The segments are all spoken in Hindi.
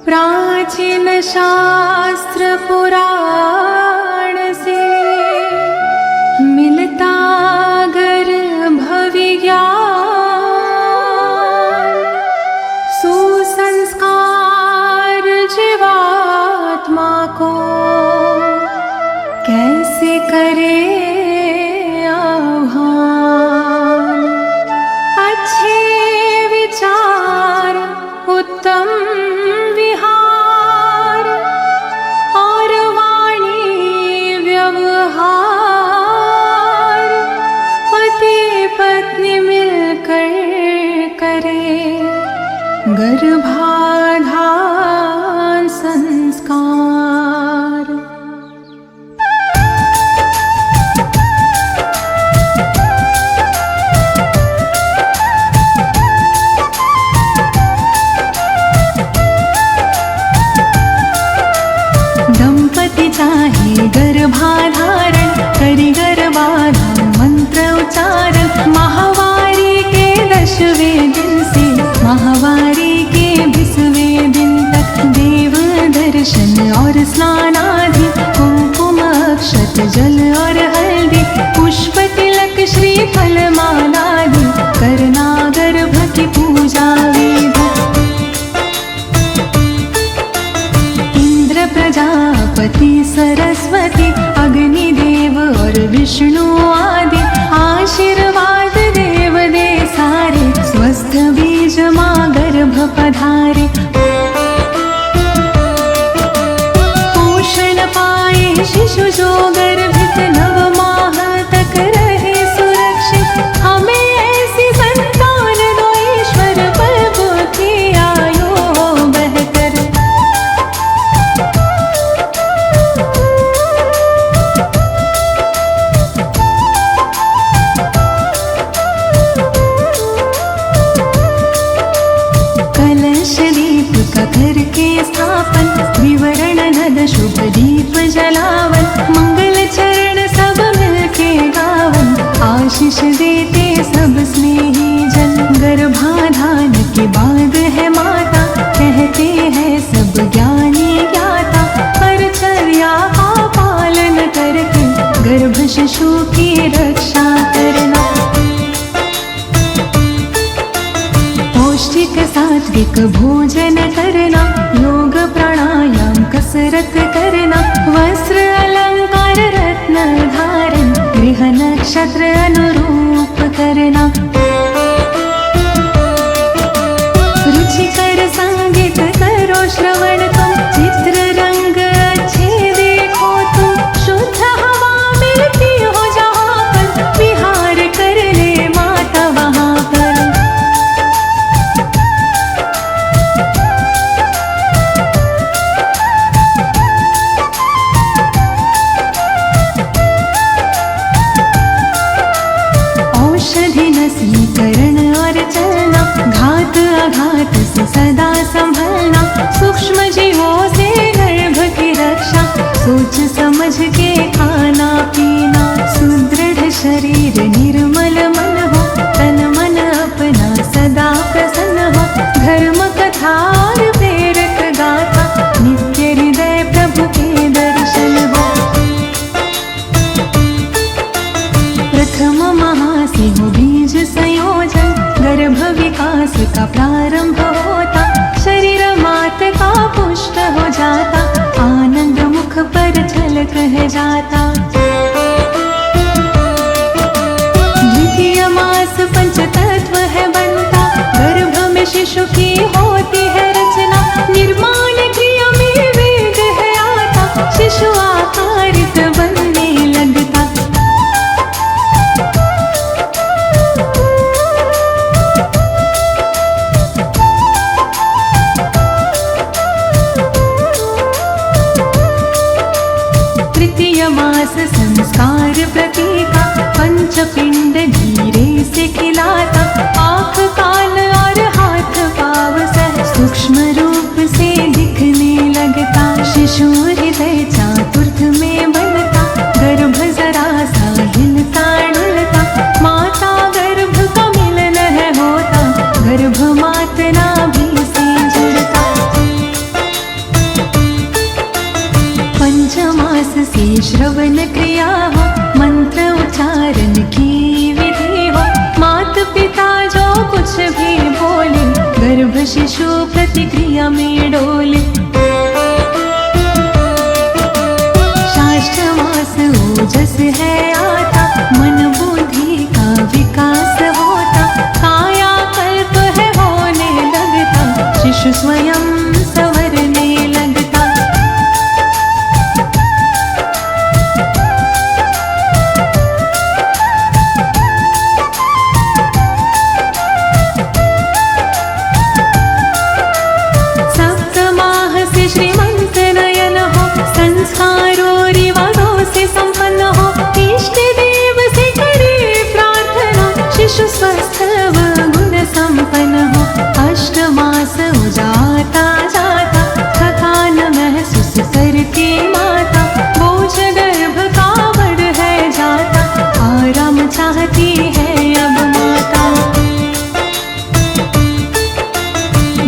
प्राचीन शास्त्र पुराण से मिलता गर्भ विज्ञान, सुसंस्कार जीवात्मा को कैसे करे आह्वान। अच्छे विचार, उत्तम विहार और वाणी व्यवहार पति पत्नी मिलकर करे गर्भाधान संस्कार। चाहे गर्भाधारण करी गर्भाधान मंत्र उच्चारण। माहवारी के 10वें दिन से माहवारी के 20वें दिन तक देव दर्शन और स्नानादि, कुमकुम अक्षत जल और हल्दी, पुष्प तिलक श्रीफल मालादि, करना गर्भ की पूजा विधि। प्रजापति सरस्वती अग्निदेव और विष्णु आदि आशीर्वाद देव दे सारे, स्वस्थ बीज मां गर्भ पधारे। पोषण पाए शिशु जो गर्भित, 9 माह तक रहे सुरक्षित। हमें ऐसी संतान दो ईश्वर, प्रभु की आयु बहकर। करके स्थापन, विवरण नद शुभ दीप जलावन, मंगल चरण सब मिलके गावन, आशीष देते सब स्नेही जन। गर्भाधान के बाद है माता, कहते हैं सब ज्ञानी ज्ञाता, परिचर्या का पालन करके गर्भ शिशु की रक्षा करना। पौष्टिक सात्विक भोजन करना, योग प्राणायाम कसरत करना, वस्त्र अलंकार रत्न धारण, गृह नक्षत्र अनुरूप करना। रुचिकर संगीत करो श्रवण तुम, चित्र रंग अच्छे देखो तुम, शुद्ध हवा मिलती हो जहाँ पर, विहार कर ले माता वहाँ पर। करण और चलना, घात आघात से सदा संभलना, सूक्ष्म जीवों से गर्भ की रक्षा, सोच समझ के खाना पीना। सुदृढ़ शरीर निर्मल मन हो, तन मन अपना सदा प्रसन्न हो, धर्म कथा और प्रेरक गाथा, नित्य हृदय प्रभु के दर्शन हो। प्रथम महासी हो बीज संयोजन, गर्भ विकास का प्रारंभ होता, शरीर मात का पुष्ट हो जाता, आनंद मुख पर झलक है जाता। द्वितीय मास पंचतत्व है बनता, गर्भ में शिशु की होती है रचना, निर्माण क्रिया में वेग है आता, शिशु आकारित बनने लगता। मास संस्कार प्रतीका, पंचपिंड धीरे से खिलाता, आँख कान और हाथ पाव सह सूक्ष्म रूप से दिखने लगता, शिशु हृदय चातुर्थ में बनता, गर्भ जरा सा हिलता डुलता, माता गर्भ का मिलन है होता, गर्भ मातना भी शिशु प्रतिक्रिया में डोले। षष्ठ मास ओजस है आता, मन बुद्धि का विकास होता, काया कल्प है होने लगता, शिशु स्वयं संवरने लगता। सप्तमाह से श्रीमंत नयन हो, संस्कारों रिवाजों से संपन्न हो, इष्ट देव से करे प्रार्थना, शिशु स्वस्थ व गुण संपन्न हो। अष्ट मास हो जाता जाता, थकान महसूस करती माता, बोझ गर्भ का बढ़ है जाता, आराम चाहती है अब माता।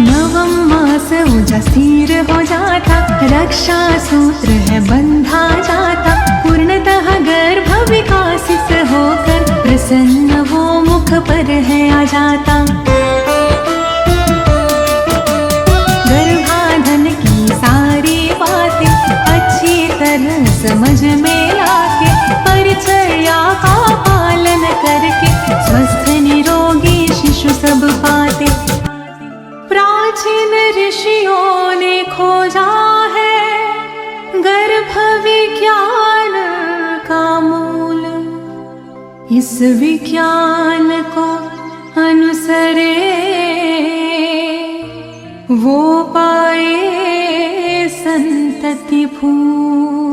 नवम मास ऊर्जा स्थिर हो जाता, रक्षा सूत्र है बंधा जाता, पूर्णतः गर्भ विकासित होकर प्रसन्न वो मुख पर है आ जाता। गर्भाधान की सारी बातें अच्छी तरह समझ में लाके, परिचर्या का पालन करके स्वस्थ निरोगी शिशु सब पाते। प्राचीन ऋषियों ने खोजा है गर्भ विज्ञान का मूल, इस विज्ञान को अनुसरे वो पाए संतति फूल।